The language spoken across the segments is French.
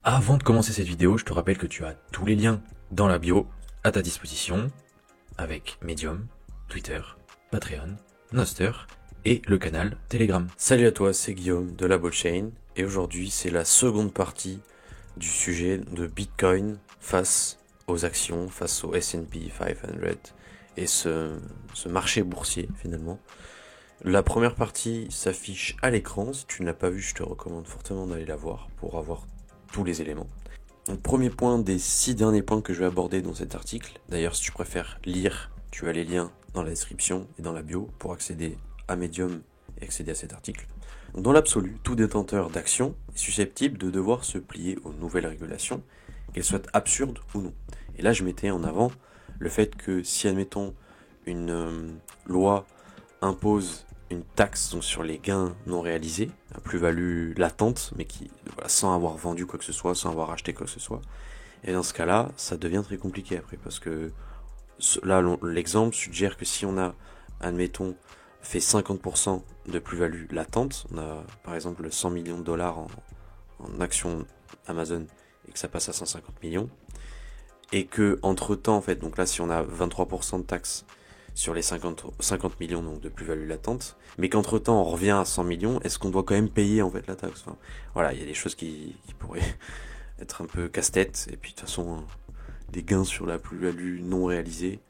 Avant de commencer cette vidéo, je te rappelle que tu as tous les liens dans la bio à ta disposition avec Medium, Twitter, Patreon, Noster et le canal Telegram. Salut à toi, c'est Guillaume de la blockchain et aujourd'hui c'est la seconde partie du sujet de Bitcoin face aux actions, face au S&P 500 et ce marché boursier finalement. La première partie s'affiche à l'écran, si tu ne l'as pas vue je te recommande fortement d'aller la voir pour avoir tous les éléments. Donc, premier point des 6 derniers points que je vais aborder dans cet article. D'ailleurs, si tu préfères lire, tu as les liens dans la description et dans la bio pour accéder à Medium et accéder à cet article. Donc, dans l'absolu, tout détenteur d'actions est susceptible de devoir se plier aux nouvelles régulations, qu'elles soient absurdes ou non. Et là, je mettais en avant le fait que si, admettons, une loi impose une taxe donc sur les gains non réalisés, la plus-value latente, mais qui sans avoir vendu quoi que ce soit, sans avoir acheté quoi que ce soit. Et dans ce cas-là, ça devient très compliqué après, parce que là, l'exemple suggère que si on a, admettons, fait 50% de plus-value latente, on a par exemple 100 millions de dollars en actions Amazon, et que ça passe à 150 millions, et que entre temps, en fait, donc là, si on a 23% de taxes sur les 50 millions donc de plus-value latente, mais qu'entre temps on revient à 100 millions, est-ce qu'on doit quand même payer en fait la taxe? Voilà, il y a des choses qui pourraient être un peu casse-tête, et puis de toute façon, des gains sur la plus-value non réalisée,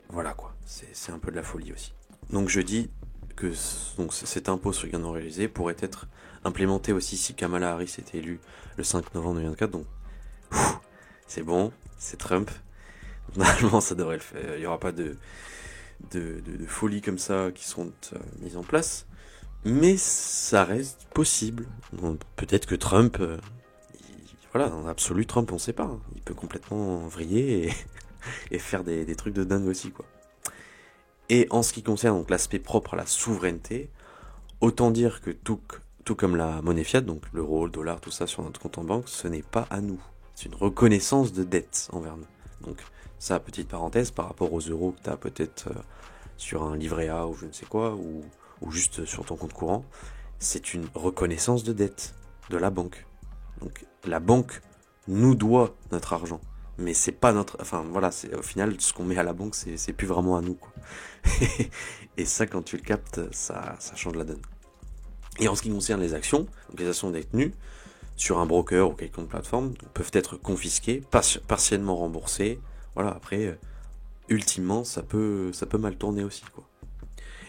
voilà quoi, c'est un peu de la folie aussi. Donc je dis que donc, cet impôt sur les gains non réalisés pourrait être implémenté aussi si Kamala Harris était élue le 5 novembre 2024, donc c'est bon, c'est Trump. Normalement, ça devrait le faire. Il n'y aura pas de folie comme ça qui seront mises en place. Mais ça reste possible. Peut-être que Trump, voilà, dans l'absolu, Trump, on ne sait pas. Hein. Il peut complètement vriller et faire des trucs de dingue aussi, quoi. Et en ce qui concerne donc l'aspect propre à la souveraineté, autant dire que tout comme la monnaie fiat, donc l'euro, le dollar, tout ça sur notre compte en banque, ce n'est pas à nous. C'est une reconnaissance de dette envers nous. Donc ça, petite parenthèse, par rapport aux euros que tu as peut-être sur un livret A ou je ne sais quoi, ou juste sur ton compte courant, c'est une reconnaissance de dette de la banque. Donc la banque nous doit notre argent, mais c'est pas notre... Enfin voilà, c'est, au final, ce qu'on met à la banque, c'est plus vraiment à nous, quoi. Et ça, quand tu le captes, ça change la donne. Et en ce qui concerne les actions, donc les actions détenues sur un broker ou quelconque plateforme peuvent être confisquées, partiellement remboursées. Voilà, après, ultimement, ça peut mal tourner aussi, quoi.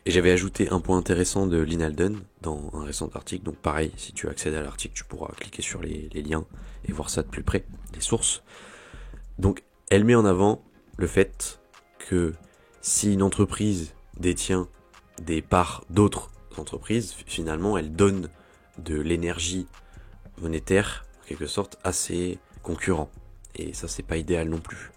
Et j'avais ajouté un point intéressant de Lynn Alden dans un récent article. Donc pareil, si tu accèdes à l'article, tu pourras cliquer sur les liens et voir ça de plus près, les sources. Donc elle met en avant le fait que si une entreprise détient des parts d'autres entreprises, finalement elle donne de l'énergie monétaire, en quelque sorte, à ses concurrents. Et ça, c'est pas idéal non plus.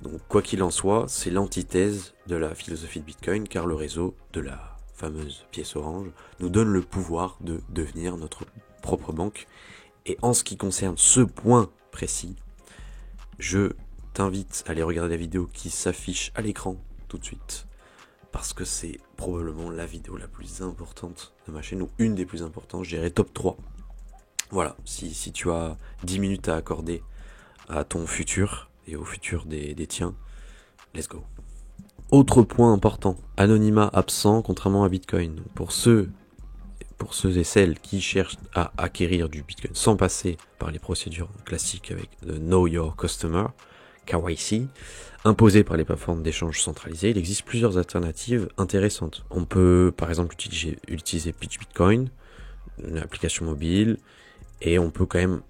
Donc, quoi qu'il en soit, c'est l'antithèse de la philosophie de Bitcoin, car le réseau de la fameuse pièce orange nous donne le pouvoir de devenir notre propre banque. Et en ce qui concerne ce point précis, je t'invite à aller regarder la vidéo qui s'affiche à l'écran tout de suite, parce que c'est probablement la vidéo la plus importante de ma chaîne, ou une des plus importantes, je dirais top 3. Voilà, si tu as 10 minutes à accorder à ton futur et au futur des tiens, let's go. Autre point important, anonymat absent contrairement à Bitcoin. Pour ceux et celles qui cherchent à acquérir du Bitcoin sans passer par les procédures classiques avec le Know Your Customer, KYC, imposé par les plateformes d'échange centralisées, il existe plusieurs alternatives intéressantes. On peut par exemple utiliser Pitch Bitcoin, une application mobile, et on peut quand même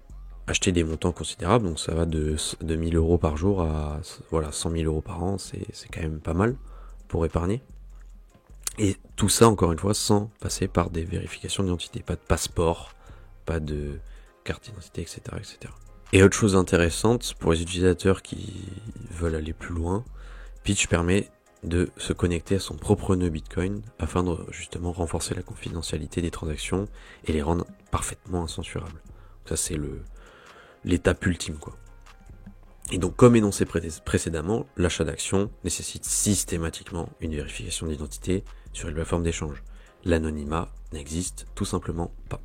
acheter des montants considérables, donc ça va de 1000 euros par jour à 100 000 euros par an, c'est quand même pas mal pour épargner. Et tout ça, encore une fois, sans passer par des vérifications d'identité, pas de passeport, pas de carte d'identité, etc., etc. Et autre chose intéressante, pour les utilisateurs qui veulent aller plus loin, Pitch permet de se connecter à son propre nœud Bitcoin afin de justement renforcer la confidentialité des transactions et les rendre parfaitement incensurables. Ça, c'est l'étape ultime, quoi. Et donc, comme énoncé précédemment, l'achat d'actions nécessite systématiquement une vérification d'identité sur une plateforme d'échange. L'anonymat n'existe tout simplement pas.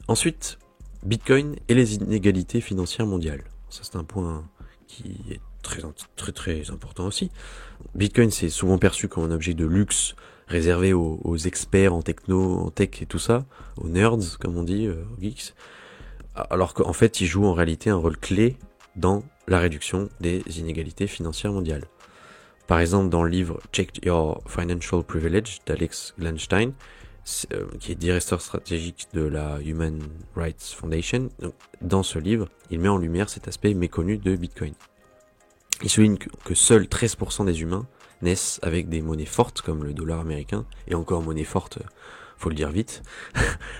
Ensuite, Bitcoin et les inégalités financières mondiales. Ça, c'est un point qui est très important aussi. Bitcoin, c'est souvent perçu comme un objet de luxe réservé aux experts en techno, en tech et tout ça, aux nerds, comme on dit, aux geeks, alors qu'en fait, il joue en réalité un rôle clé dans la réduction des inégalités financières mondiales. Par exemple, dans le livre Check Your Financial Privilege d'Alex Glanstein, qui est directeur stratégique de la Human Rights Foundation, donc, dans ce livre, il met en lumière cet aspect méconnu de Bitcoin. Il souligne que seuls 13% des humains naissent avec des monnaies fortes comme le dollar américain, et encore monnaie forte, faut le dire vite,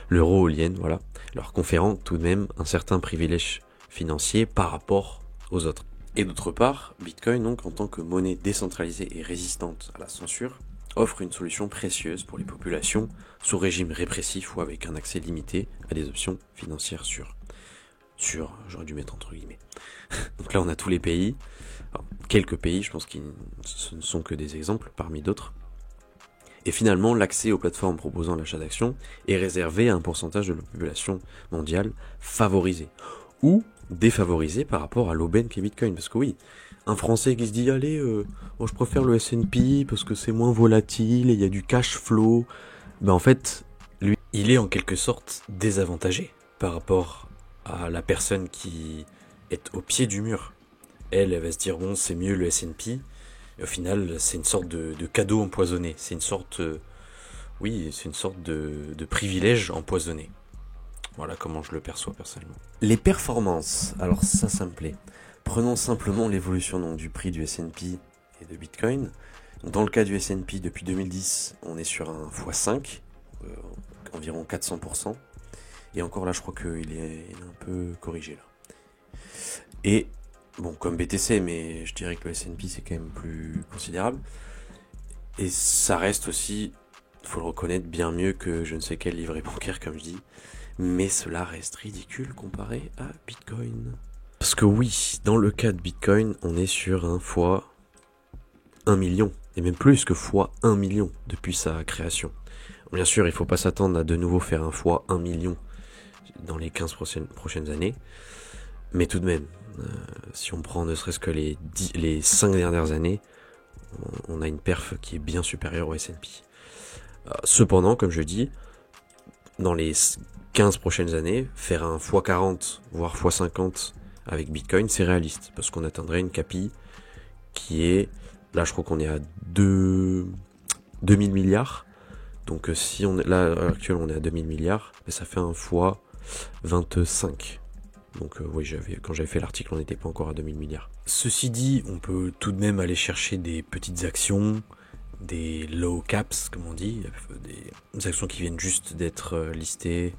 l'euro ou l'yen, voilà, leur conférant tout de même un certain privilège financier par rapport aux autres. Et d'autre part, Bitcoin, donc, en tant que monnaie décentralisée et résistante à la censure, offre une solution précieuse pour les populations sous régime répressif ou avec un accès limité à des options financières sûres. Sûres, j'aurais dû mettre entre guillemets. Donc là, on a tous les pays. Alors, quelques pays, je pense que ce ne sont que des exemples parmi d'autres. Et finalement, l'accès aux plateformes proposant l'achat d'actions est réservé à un pourcentage de la population mondiale favorisée ou défavorisée par rapport à l'aubaine qu'est Bitcoin. Parce que oui, un Français qui se dit allez, moi je préfère le S&P parce que c'est moins volatile et il y a du cash flow. Ben en fait, lui, il est en quelque sorte désavantagé par rapport à la personne qui est au pied du mur. Elle va se dire bon, c'est mieux le S&P. Et au final, c'est une sorte de cadeau empoisonné. C'est une sorte, c'est une sorte de privilège empoisonné. Voilà comment je le perçois personnellement. Les performances, alors ça me plaît. Prenons simplement l'évolution donc, du prix du S&P et de Bitcoin. Dans le cas du S&P, depuis 2010, on est sur un x5, environ 400%. Et encore là, je crois qu'il est un peu corrigé là. Et bon, comme BTC, mais je dirais que le S&P c'est quand même plus considérable. Et ça reste aussi, faut le reconnaître, bien mieux que je ne sais quel livret bancaire comme je dis. Mais cela reste ridicule comparé à Bitcoin. Parce que oui, dans le cas de Bitcoin, on est sur un fois 1 million. Et même plus que fois 1 million depuis sa création. Bien sûr, il ne faut pas s'attendre à de nouveau faire un fois 1 million dans les 15 prochaines années. Mais tout de même, si on prend ne serait-ce que les 5 dernières années, on a une perf qui est bien supérieure au S&P. Cependant, comme je dis, dans les 15 prochaines années, faire un x40, voire x50 avec Bitcoin, c'est réaliste, parce qu'on atteindrait une capi qui est, là je crois qu'on est à 2000 milliards, donc si on est, là à l'heure actuelle on est à 2000 milliards, ça fait un x 25. Donc oui, quand j'avais fait l'article, on n'était pas encore à 2000 milliards. Ceci dit, on peut tout de même aller chercher des petites actions, des low caps, comme on dit, des actions qui viennent juste d'être listées,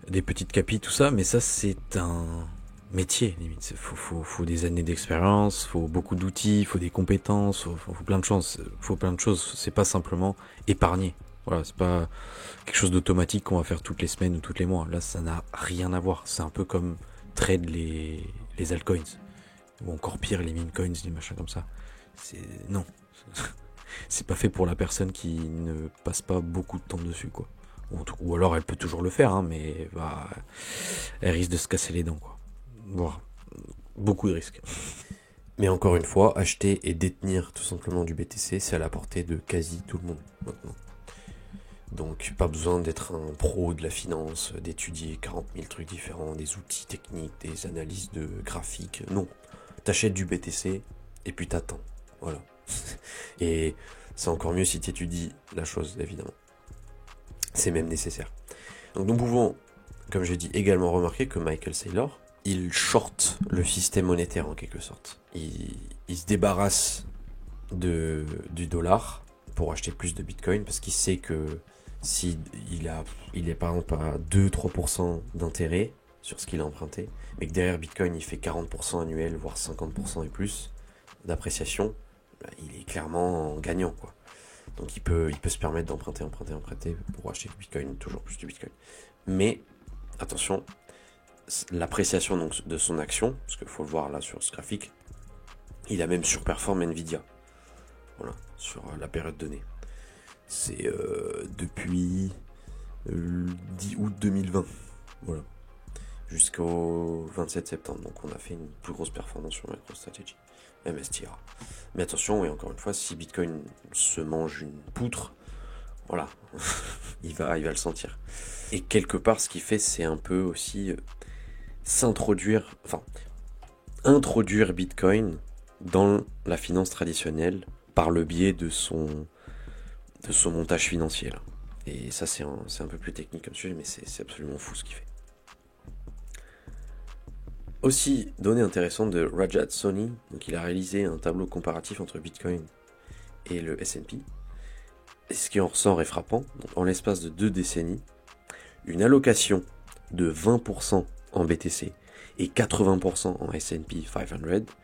des petites capis, tout ça, mais ça c'est un métier, limite. Faut des années d'expérience, faut beaucoup d'outils, faut des compétences, faut plein de choses, c'est pas simplement épargner. Voilà, c'est pas quelque chose d'automatique qu'on va faire toutes les semaines ou tous les mois. Là, ça n'a rien à voir. C'est un peu comme trade les altcoins. Ou encore pire, les meme coins, les machins comme ça. Non. C'est pas fait pour la personne qui ne passe pas beaucoup de temps dessus, quoi. Ou alors elle peut toujours le faire, hein, mais elle risque de se casser les dents, quoi. Voire beaucoup de risques. Mais encore une fois, acheter et détenir tout simplement du BTC, c'est à la portée de quasi tout le monde maintenant. Donc pas besoin d'être un pro de la finance, d'étudier 40 000 trucs différents, des outils techniques, des analyses de graphiques. Non, t'achètes du BTC et puis t'attends. Voilà. Et c'est encore mieux si t'étudies la chose, évidemment. C'est même nécessaire. Donc nous pouvons, comme je dis, également remarquer que Michael Saylor, il short le système monétaire en quelque sorte. Il se débarrasse du dollar pour acheter plus de Bitcoin parce qu'il sait que si il est par exemple à 2-3% d'intérêt sur ce qu'il a emprunté, mais que derrière Bitcoin il fait 40% annuel, voire 50% et plus d'appréciation, il est clairement gagnant, quoi. Donc il peut se permettre d'emprunter pour acheter du Bitcoin, toujours plus de Bitcoin. Mais attention, l'appréciation donc de son action, parce qu'il faut le voir là sur ce graphique, il a même surperformé Nvidia. Voilà, sur la période donnée. C'est depuis le 10 août 2020. Voilà. jusqu'au 27 septembre. Donc on a fait une plus grosse performance sur MicroStrategy, MSTR. Mais attention, et encore une fois, si Bitcoin se mange une poutre, voilà, il va le sentir. Et quelque part, ce qu'il fait, c'est un peu aussi introduire Bitcoin dans la finance traditionnelle par le biais de son montage financier, là. Et ça, c'est un peu plus technique comme sujet, mais c'est absolument fou ce qu'il fait. Aussi, donnée intéressante de Rajat Soni, donc il a réalisé un tableau comparatif entre Bitcoin et le S&P. Et ce qui en ressort est frappant. Donc, en l'espace de 2 décennies, une allocation de 20% en BTC et 80% en S&P 500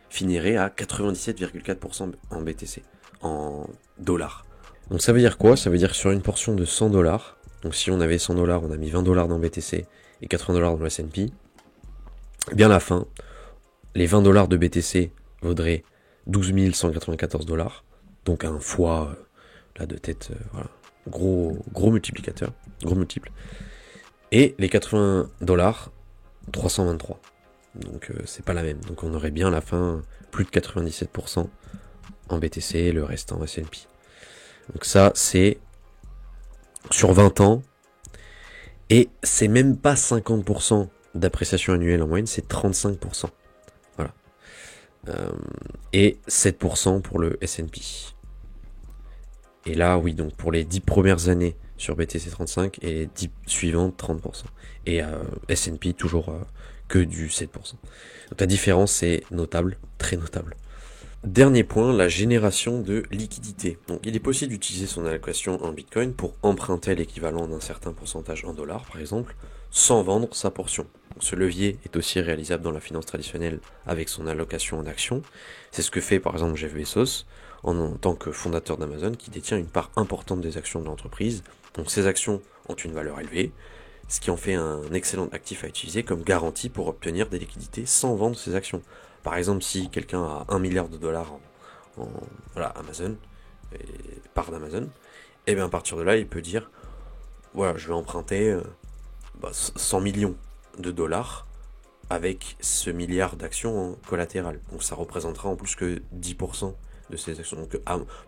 finirait à 97,4% en BTC, en dollars. Donc ça veut dire quoi? Ça veut dire que sur une portion de 100 dollars, donc si on avait 100 dollars, on a mis 20 dollars dans BTC et 80 dollars dans le S&P, eh bien à la fin, les 20 dollars de BTC vaudraient 12 194 dollars, donc un fois, là de tête, voilà, gros multiplicateur, gros multiple, et les 80 dollars, 323. Donc c'est pas la même. Donc on aurait bien à la fin plus de 97% en BTC et le reste en S&P. Donc ça c'est sur 20 ans et c'est même pas 50% d'appréciation annuelle en moyenne, c'est 35%. Voilà. Et 7% pour le S&P. Et là oui, donc pour les 10 premières années sur BTC 35 et les 10 suivantes 30%. Et S&P toujours que du 7%. Donc la différence est notable, très notable. Dernier point, la génération de liquidité. Donc il est possible d'utiliser son allocation en Bitcoin pour emprunter l'équivalent d'un certain pourcentage en dollars par exemple, sans vendre sa portion. Donc, ce levier est aussi réalisable dans la finance traditionnelle avec son allocation en actions. C'est ce que fait par exemple Jeff Bezos en tant que fondateur d'Amazon qui détient une part importante des actions de l'entreprise. Donc ces actions ont une valeur élevée, ce qui en fait un excellent actif à utiliser comme garantie pour obtenir des liquidités sans vendre ses actions. Par exemple, si quelqu'un a 1 milliard de dollars en Amazon, part d'Amazon, et bien à partir de là, il peut dire, voilà, je vais emprunter 100 millions de dollars avec ce milliard d'actions en collatéral. Donc ça représentera en plus que 10% de ces actions. Donc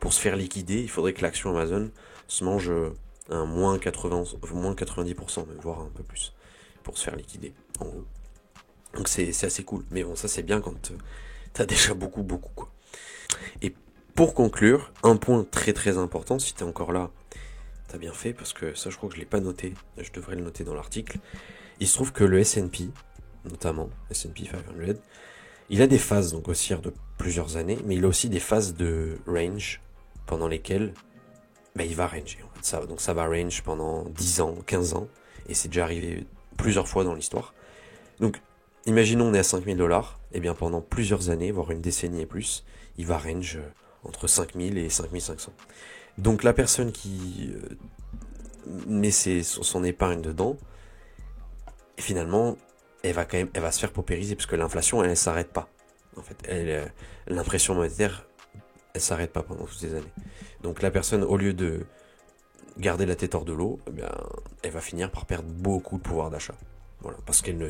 pour se faire liquider, il faudrait que l'action Amazon se mange un moins 90%, même, voire un peu plus, pour se faire liquider, en gros. Donc c'est assez cool. Mais bon, ça c'est bien quand t'as déjà beaucoup quoi. Et pour conclure, un point très très important, si t'es encore là, t'as bien fait, parce que ça je crois que je l'ai pas noté, je devrais le noter dans l'article. Il se trouve que le S&P, notamment S&P 500, il a des phases donc haussières de plusieurs années, mais il a aussi des phases de range pendant lesquelles il va ranger. En fait. Donc ça va range pendant 10 ans, 15 ans, et c'est déjà arrivé plusieurs fois dans l'histoire. Donc imaginons on est à 5000 dollars, et bien pendant plusieurs années, voire une décennie et plus, il va range entre 5000 et 5500. Donc la personne qui met son épargne dedans, et finalement, elle va se faire paupériser, parce que l'inflation, elle s'arrête pas. En fait, l'impression monétaire, elle s'arrête pas pendant toutes ces années. Donc la personne, au lieu de garder la tête hors de l'eau, eh bien, elle va finir par perdre beaucoup de pouvoir d'achat. Voilà, parce qu'elle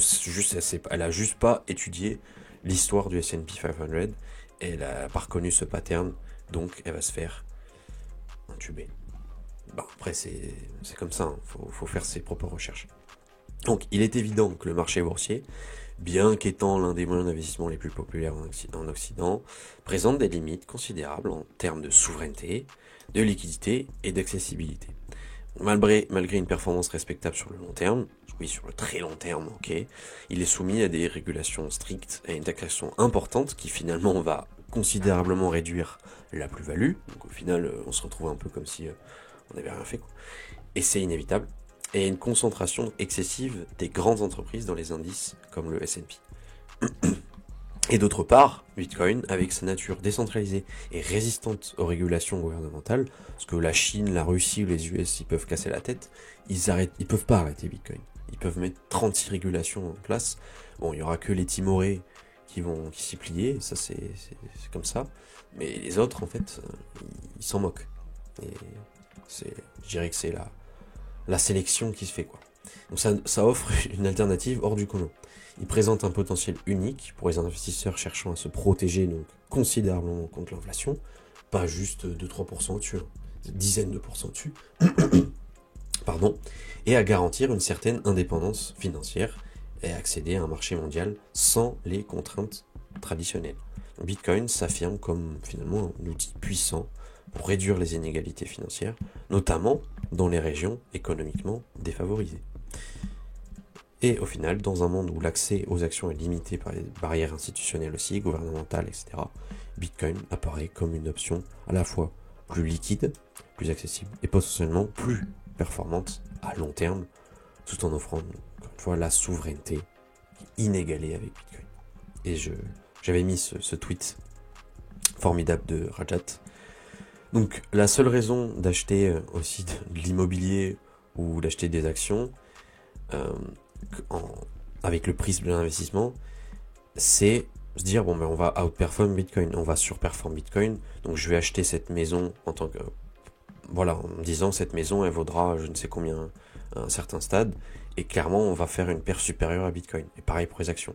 elle a juste pas étudié l'histoire du S&P 500, et elle a pas reconnu ce pattern, donc elle va se faire entuber. Bon, après c'est comme ça, hein. Faut faire ses propres recherches. Donc il est évident que le marché boursier, bien qu'étant l'un des moyens d'investissement les plus populaires en Occident, présente des limites considérables en termes de souveraineté, de liquidité et d'accessibilité. Malgré une performance respectable sur le long terme, oui sur le très long terme, ok, il est soumis à des régulations strictes et une taxation importante qui finalement va considérablement réduire la plus-value. Donc au final, on se retrouve un peu comme si on n'avait rien fait, quoi. Et c'est inévitable. Et une concentration excessive des grandes entreprises dans les indices comme le S&P. Et d'autre part, Bitcoin, avec sa nature décentralisée et résistante aux régulations gouvernementales, parce que la Chine, la Russie ou les US, ils peuvent casser la tête, ils peuvent pas arrêter Bitcoin. Ils peuvent mettre 36 régulations en place. Bon, il y aura que les Timorés qui vont s'y plier, ça c'est comme ça. Mais les autres, en fait, ils s'en moquent. Et je dirais que c'est la sélection qui se fait, quoi. Donc ça offre une alternative hors du commun. Il présente un potentiel unique pour les investisseurs cherchant à se protéger donc considérablement contre l'inflation, pas juste 2-3% au-dessus, dizaines de pourcents au-dessus, pardon, et à garantir une certaine indépendance financière et accéder à un marché mondial sans les contraintes traditionnelles. Bitcoin s'affirme comme finalement un outil puissant pour réduire les inégalités financières, notamment dans les régions économiquement défavorisées. Et au final, dans un monde où l'accès aux actions est limité par les barrières institutionnelles aussi, gouvernementales, etc., Bitcoin apparaît comme une option à la fois plus liquide, plus accessible et potentiellement plus performante à long terme, tout en offrant, encore une fois, la souveraineté inégalée avec Bitcoin. Et j'avais mis ce tweet formidable de Rajat. Donc la seule raison d'acheter aussi de l'immobilier ou d'acheter des actions avec le prisme de l'investissement, c'est se dire bon ben on va outperform Bitcoin, on va surperform Bitcoin, donc je vais acheter cette maison en tant que voilà, en me disant cette maison elle vaudra je ne sais combien à un certain stade, et clairement on va faire une paire supérieure à Bitcoin, et pareil pour les actions.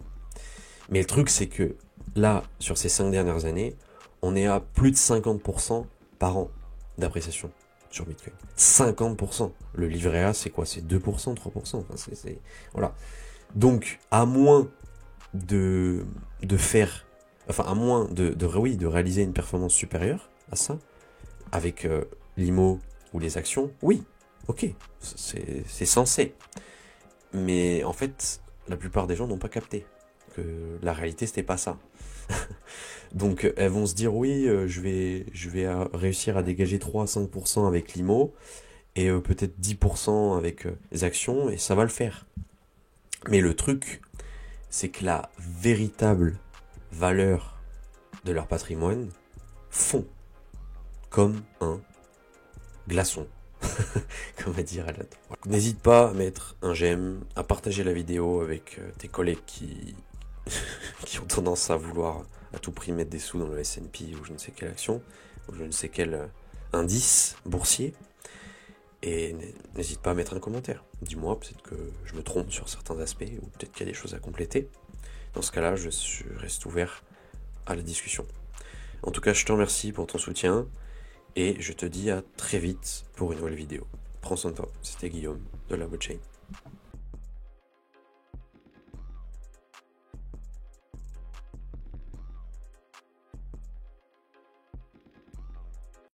Mais le truc c'est que là, sur ces 5 dernières années, on est à plus de 50% par an d'appréciation sur Bitcoin. 50%. Le livret A, c'est quoi? C'est 2%, 3%. Enfin, voilà. Donc, à moins de faire... Enfin, à moins de réaliser une performance supérieure à ça, avec l'IMO ou les actions, oui, ok, c'est censé. Mais en fait, la plupart des gens n'ont pas capté que la réalité, c'était pas ça. Donc elles vont se dire oui, je vais réussir à dégager 3 à 5% avec l'IMO et peut-être 10% avec les actions, et ça va le faire. Mais le truc, c'est que la véritable valeur de leur patrimoine fond comme un glaçon, comme a dit Rajat. N'hésite pas à mettre un j'aime, à partager la vidéo avec tes collègues qui ont tendance à vouloir à tout prix mettre des sous dans le S&P ou je ne sais quelle action, ou je ne sais quel indice boursier. Et n'hésite pas à mettre un commentaire. Dis-moi, peut-être que je me trompe sur certains aspects, ou peut-être qu'il y a des choses à compléter. Dans ce cas-là, je reste ouvert à la discussion. En tout cas, je te remercie pour ton soutien, et je te dis à très vite pour une nouvelle vidéo. Prends soin de toi, c'était Guillaume de La Blockchain.